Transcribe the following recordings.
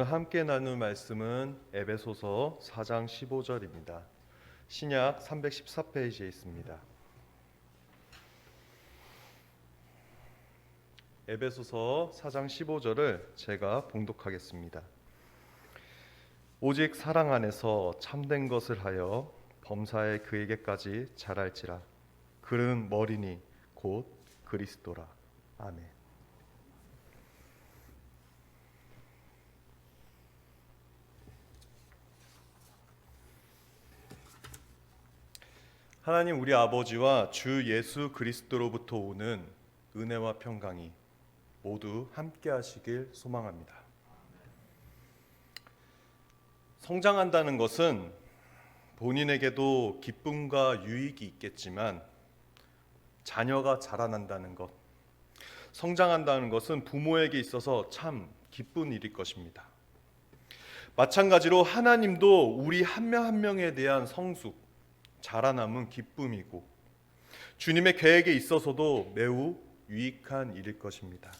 오늘 함께 나눌 말씀은 에베소서 4장 15절입니다. 신약 314페이지에 있습니다. 에베소서 4장 15절을 제가 봉독하겠습니다. 오직 사랑 안에서 참된 것을 하여 범사에 그에게까지 자랄지라. 그는 머리니 곧 그리스도라. 아멘. 하나님 우리 아버지와 주 예수 그리스도로부터 오는 은혜와 평강이 모두 함께 하시길 소망합니다. 성장한다는 것은 본인에게도 기쁨과 유익이 있겠지만 자녀가 자라난다는 것, 성장한다는 것은 부모에게 있어서 참 기쁜 일일 것입니다. 마찬가지로 하나님도 우리 한 명 한 명에 대한 성숙, 자라남은 기쁨이고 주님의 계획에 있어서도 매우 유익한 일일 것입니다.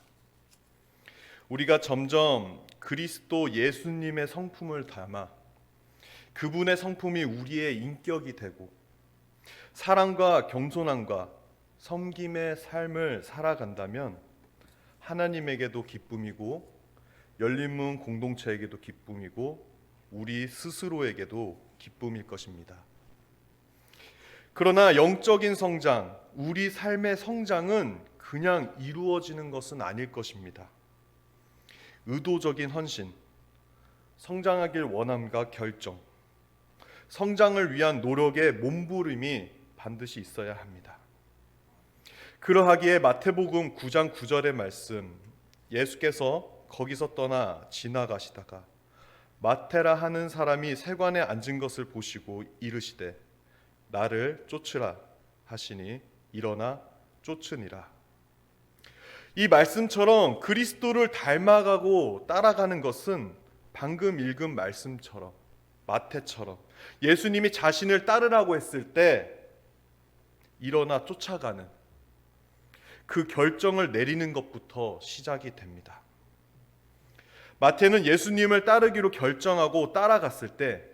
우리가 점점 그리스도 예수님의 성품을 담아 그분의 성품이 우리의 인격이 되고 사랑과 겸손함과 섬김의 삶을 살아간다면 하나님에게도 기쁨이고 열린문 공동체에게도 기쁨이고 우리 스스로에게도 기쁨일 것입니다. 그러나 영적인 성장, 우리 삶의 성장은 그냥 이루어지는 것은 아닐 것입니다. 의도적인 헌신, 성장하길 원함과 결정, 성장을 위한 노력의 몸부림이 반드시 있어야 합니다. 그러하기에 마태복음 9장 9절의 말씀, 예수께서 거기서 떠나 지나가시다가 마태라 하는 사람이 세관에 앉은 것을 보시고 이르시되 나를 쫓으라 하시니 일어나 쫓으니라. 이 말씀처럼 그리스도를 닮아가고 따라가는 것은 방금 읽은 말씀처럼 마태처럼 예수님이 자신을 따르라고 했을 때 일어나 쫓아가는 그 결정을 내리는 것부터 시작이 됩니다. 마태는 예수님을 따르기로 결정하고 따라갔을 때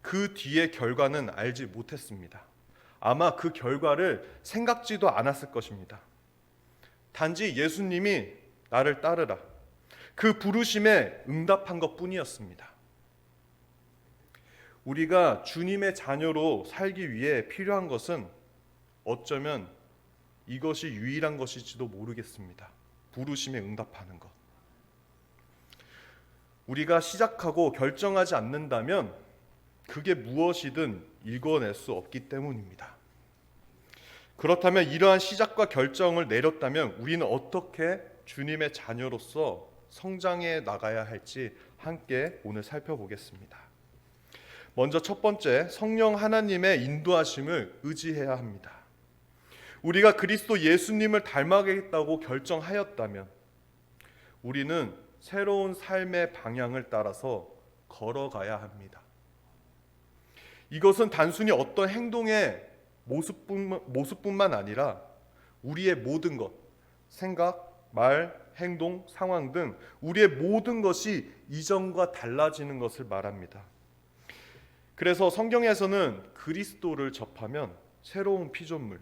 그 뒤의 결과는 알지 못했습니다. 아마 그 결과를 생각지도 않았을 것입니다. 단지 예수님이 나를 따르라, 그 부르심에 응답한 것뿐이었습니다. 우리가 주님의 자녀로 살기 위해 필요한 것은 어쩌면 이것이 유일한 것일지도 모르겠습니다. 부르심에 응답하는 것. 우리가 시작하고 결정하지 않는다면 그게 무엇이든 이뤄낼 수 없기 때문입니다. 그렇다면 이러한 시작과 결정을 내렸다면 우리는 어떻게 주님의 자녀로서 성장해 나가야 할지 함께 오늘 살펴보겠습니다. 먼저 첫 번째, 성령 하나님의 인도하심을 의지해야 합니다. 우리가 그리스도 예수님을 닮아가겠다고 결정하였다면 우리는 새로운 삶의 방향을 따라서 걸어가야 합니다. 이것은 단순히 어떤 행동의 모습뿐만 아니라 우리의 모든 것, 생각, 말, 행동, 상황 등 우리의 모든 것이 이전과 달라지는 것을 말합니다. 그래서 성경에서는 그리스도를 접하면 새로운 피조물,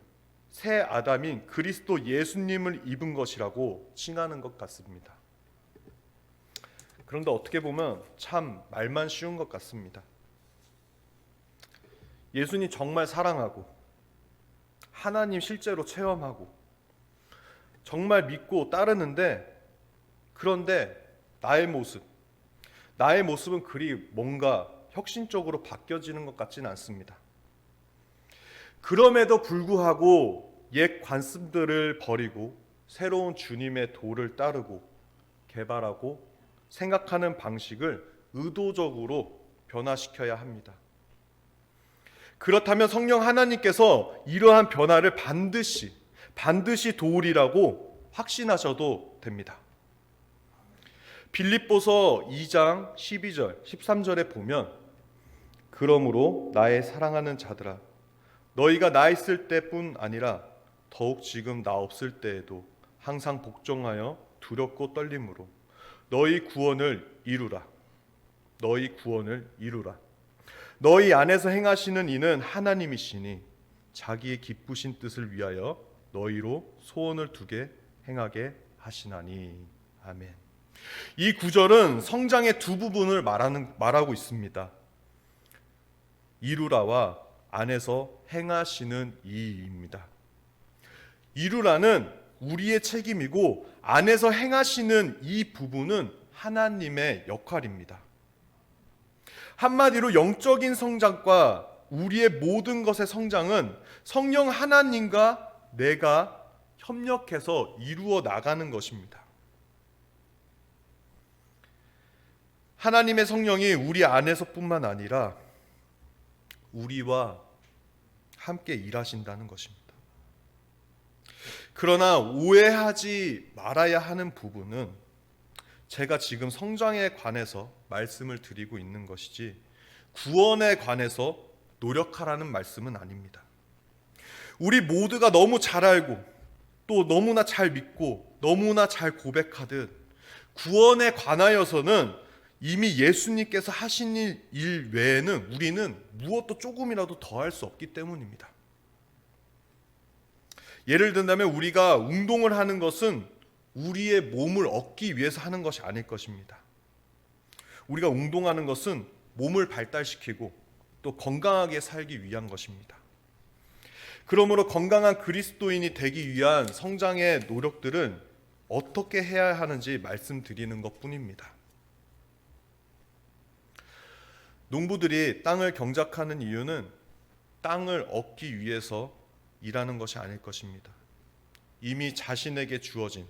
새 아담인 그리스도 예수님을 입은 것이라고 칭하는 것 같습니다. 그런데 어떻게 보면 참 말만 쉬운 것 같습니다. 예수님 정말 사랑하고 하나님 실제로 체험하고 정말 믿고 따르는데 그런데 나의 모습은 그리 뭔가 혁신적으로 바뀌어지는 것 같지는 않습니다. 그럼에도 불구하고 옛 관습들을 버리고 새로운 주님의 도를 따르고 개발하고 생각하는 방식을 의도적으로 변화시켜야 합니다. 그렇다면 성령 하나님께서 이러한 변화를 반드시 도우리라고 확신하셔도 됩니다. 빌립보서 2장 12절, 13절에 보면 그러므로 나의 사랑하는 자들아 너희가 나 있을 때뿐 아니라 더욱 지금 나 없을 때에도 항상 복종하여 두렵고 떨림으로 너희 구원을 이루라. 너희 구원을 이루라. 너희 안에서 행하시는 이는 하나님이시니 자기의 기쁘신 뜻을 위하여 너희로 소원을 두게 행하게 하시나니. 아멘. 이 구절은 성장의 두 부분을 말하고 있습니다. 이루라와 안에서 행하시는 이입니다. 이루라는 우리의 책임이고 안에서 행하시는 이 부분은 하나님의 역할입니다. 한마디로 영적인 성장과 우리의 모든 것의 성장은 성령 하나님과 내가 협력해서 이루어 나가는 것입니다. 하나님의 성령이 우리 안에서뿐만 아니라 우리와 함께 일하신다는 것입니다. 그러나 오해하지 말아야 하는 부분은 제가 지금 성장에 관해서 말씀을 드리고 있는 것이지 구원에 관해서 노력하라는 말씀은 아닙니다. 우리 모두가 너무 잘 알고 또 너무나 잘 믿고 너무나 잘 고백하듯 구원에 관하여서는 이미 예수님께서 하신 일 외에는 우리는 무엇도 조금이라도 더 할 수 없기 때문입니다. 예를 든다면 우리가 운동을 하는 것은 우리의 몸을 얻기 위해서 하는 것이 아닐 것입니다. 우리가 운동하는 것은 몸을 발달시키고 또 건강하게 살기 위한 것입니다. 그러므로 건강한 그리스도인이 되기 위한 성장의 노력들은 어떻게 해야 하는지 말씀드리는 것뿐입니다. 농부들이 땅을 경작하는 이유는 땅을 얻기 위해서 일하는 것이 아닐 것입니다. 이미 자신에게 주어진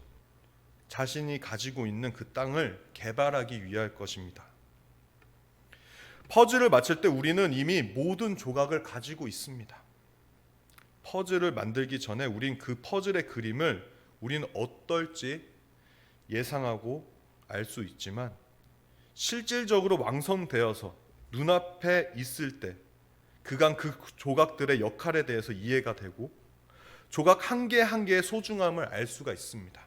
자신이 가지고 있는 그 땅을 개발하기 위할 것입니다. 퍼즐을 맞출 때 우리는 이미 모든 조각을 가지고 있습니다. 퍼즐을 만들기 전에 우린 그 퍼즐의 그림을 우리는 어떨지 예상하고 알 수 있지만 실질적으로 완성되어서 눈앞에 있을 때 그간 그 조각들의 역할에 대해서 이해가 되고 조각 한 개 한 개의 소중함을 알 수가 있습니다.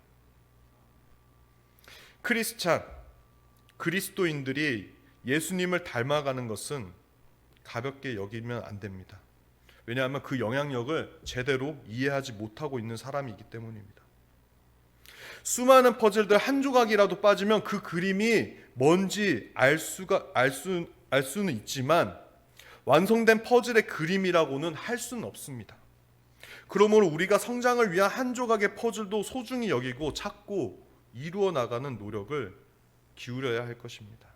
그리스도인들이 예수님을 닮아가는 것은 가볍게 여기면 안 됩니다. 왜냐하면 그 영향력을 제대로 이해하지 못하고 있는 사람이기 때문입니다. 수많은 퍼즐들 한 조각이라도 빠지면 그 그림이 뭔지 알 수는 있지만 완성된 퍼즐의 그림이라고는 할 수는 없습니다. 그러므로 우리가 성장을 위한 한 조각의 퍼즐도 소중히 여기고 찾고 이루어 나가는 노력을 기울여야 할 것입니다.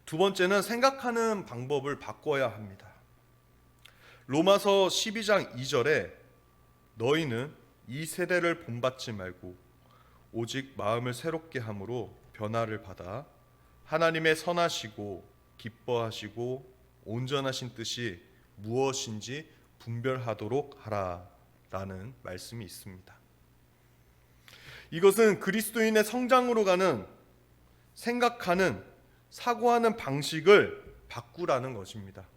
두 번째는 생각하는 방법을 바꿔야 합니다. 로마서 12장 2절에 너희는 이 세대를 본받지 말고 오직 마음을 새롭게 함으로 변화를 받아 하나님의 선하시고 기뻐하시고 온전하신 뜻이 무엇인지 분별하도록 하라라는 말씀이 있습니다. 이것은 그리스도인의 성장으로 가는 생각하는 사고하는 방식을 바꾸라는 것입니다.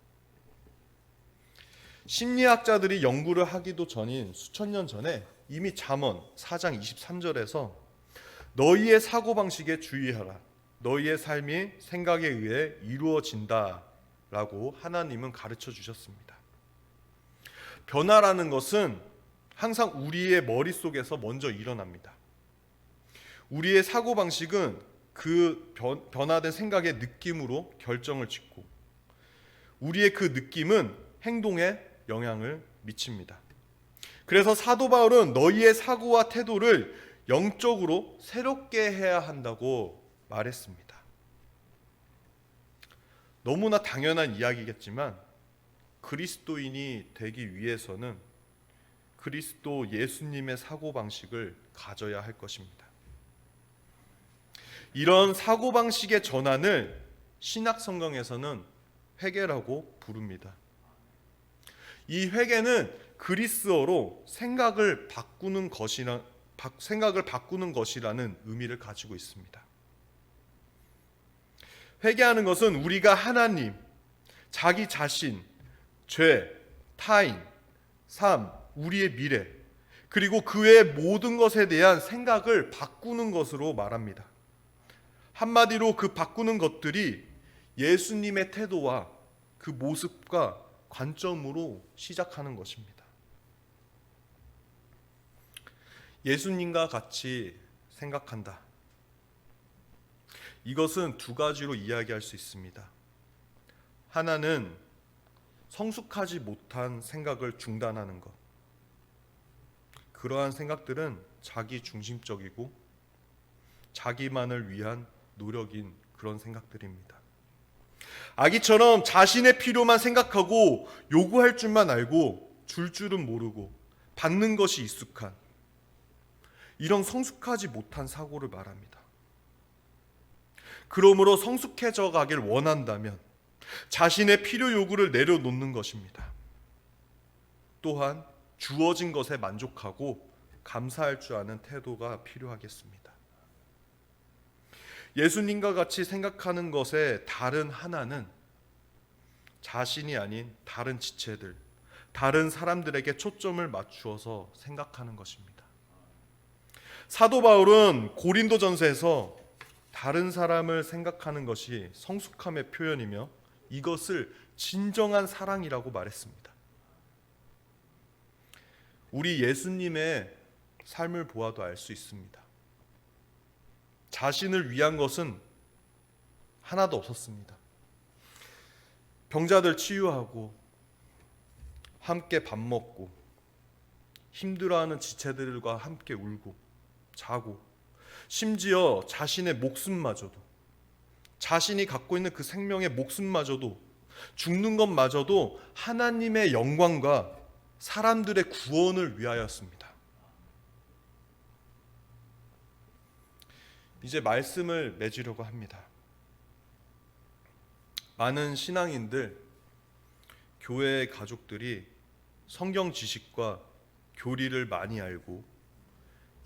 심리학자들이 연구를 하기도 전인 수천 년 전에 이미 잠언 4장 23절에서 너희의 사고방식에 주의하라. 너희의 삶이 생각에 의해 이루어진다라고 하나님은 가르쳐 주셨습니다. 변화라는 것은 항상 우리의 머릿속에서 먼저 일어납니다. 우리의 사고방식은 그 변화된 생각의 느낌으로 결정을 짓고 우리의 그 느낌은 행동에 영향을 미칩니다. 그래서 사도 바울은 너희의 사고와 태도를 영적으로 새롭게 해야 한다고 말했습니다. 너무나 당연한 이야기겠지만 그리스도인이 되기 위해서는 그리스도 예수님의 사고방식을 가져야 할 것입니다. 이런 사고방식의 전환을 신약성경에서는 회개라고 부릅니다. 이 회개는 그리스어로 생각을 바꾸는 것이라는 의미를 가지고 있습니다. 회개하는 것은 우리가 하나님, 자기 자신, 죄, 타인, 삶, 우리의 미래, 그리고 그 외의 모든 것에 대한 생각을 바꾸는 것으로 말합니다. 한마디로 그 바꾸는 것들이 예수님의 태도와 그 모습과 관점으로 시작하는 것입니다. 예수님과 같이 생각한다. 이것은 두 가지로 이야기할 수 있습니다. 하나는 성숙하지 못한 생각을 중단하는 것. 그러한 생각들은 자기 중심적이고 자기만을 위한 노력인 그런 생각들입니다. 아기처럼 자신의 필요만 생각하고 요구할 줄만 알고 줄 줄은 모르고 받는 것이 익숙한 이런 성숙하지 못한 사고를 말합니다. 그러므로 성숙해져 가길 원한다면 자신의 필요 요구를 내려놓는 것입니다. 또한 주어진 것에 만족하고 감사할 줄 아는 태도가 필요하겠습니다. 예수님과 같이 생각하는 것의 다른 하나는 자신이 아닌 다른 지체들, 다른 사람들에게 초점을 맞추어서 생각하는 것입니다. 사도 바울은 고린도전서에서 다른 사람을 생각하는 것이 성숙함의 표현이며 이것을 진정한 사랑이라고 말했습니다. 우리 예수님의 삶을 보아도 알 수 있습니다. 자신을 위한 것은 하나도 없었습니다. 병자들 치유하고 함께 밥 먹고 힘들어하는 지체들과 함께 울고 자고 심지어 자신의 목숨마저도 자신이 갖고 있는 그 생명의 목숨마저도 죽는 것마저도 하나님의 영광과 사람들의 구원을 위하였습니다. 이제 말씀을 맺으려고 합니다. 많은 신앙인들, 교회의 가족들이 성경 지식과 교리를 많이 알고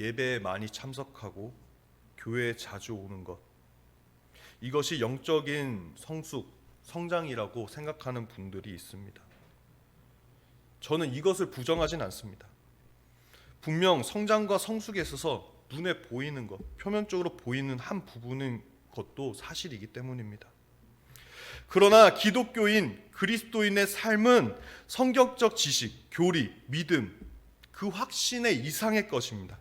예배에 많이 참석하고 교회에 자주 오는 것, 이것이 영적인 성숙, 성장이라고 생각하는 분들이 있습니다. 저는 이것을 부정하진 않습니다. 분명 성장과 성숙에 있어서 눈에 보이는 것, 표면적으로 보이는 한 부분인 것도 사실이기 때문입니다. 그러나 기독교인, 그리스도인의 삶은 성경적 지식, 교리, 믿음, 그 확신의 이상의 것입니다.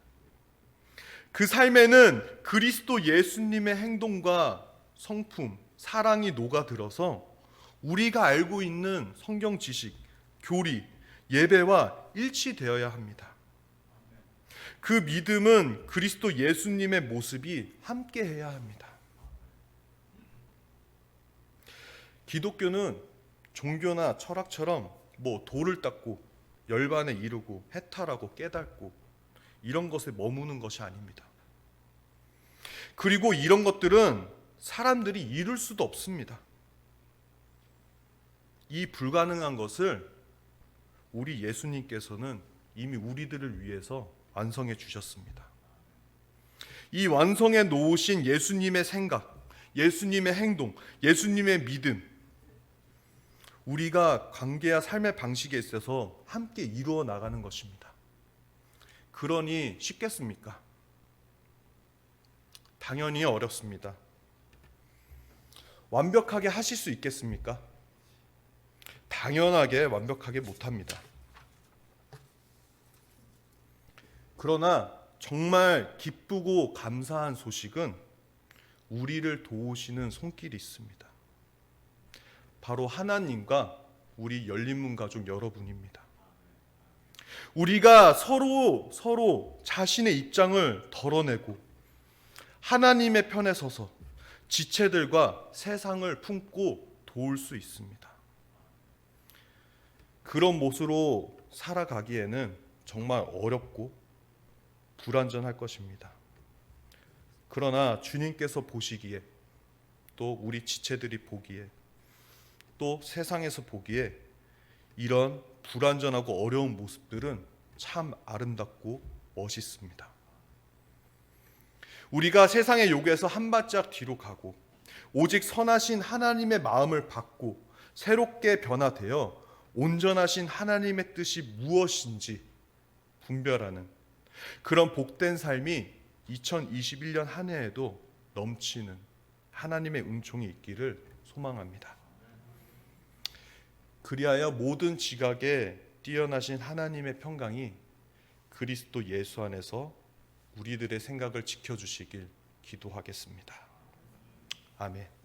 그 삶에는 그리스도 예수님의 행동과 성품, 사랑이 녹아들어서 우리가 알고 있는 성경 지식, 교리, 예배와 일치되어야 합니다. 그 믿음은 그리스도 예수님의 모습이 함께해야 합니다. 기독교는 종교나 철학처럼 돌을 닦고 열반에 이르고 해탈하고 깨닫고 이런 것에 머무는 것이 아닙니다. 그리고 이런 것들은 사람들이 이룰 수도 없습니다. 이 불가능한 것을 우리 예수님께서는 이미 우리들을 위해서 완성해 주셨습니다. 이 완성해 놓으신 예수님의 생각, 예수님의 행동, 예수님의 믿음, 우리가 관계와 삶의 방식에 있어서 함께 이루어 나가는 것입니다. 그러니 쉽겠습니까? 당연히 어렵습니다. 완벽하게 하실 수 있겠습니까? 당연하게 완벽하게 못합니다. 그러나 정말 기쁘고 감사한 소식은 우리를 도우시는 손길이 있습니다. 바로 하나님과 우리 열린문 가족 여러분입니다. 우리가 서로 자신의 입장을 덜어내고 하나님의 편에 서서 지체들과 세상을 품고 도울 수 있습니다. 그런 모습으로 살아가기에는 정말 어렵고 불완전할 것입니다. 그러나 주님께서 보시기에 또 우리 지체들이 보기에 또 세상에서 보기에 이런 불완전하고 어려운 모습들은 참 아름답고 멋있습니다. 우리가 세상의 요구에서 한 발짝 뒤로 가고 오직 선하신 하나님의 마음을 받고 새롭게 변화되어 온전하신 하나님의 뜻이 무엇인지 분별하는 그런 복된 삶이 2021년 한 해에도 넘치는 하나님의 은총이 있기를 소망합니다. 그리하여 모든 지각에 뛰어나신 하나님의 평강이 그리스도 예수 안에서 우리들의 생각을 지켜주시길 기도하겠습니다. 아멘.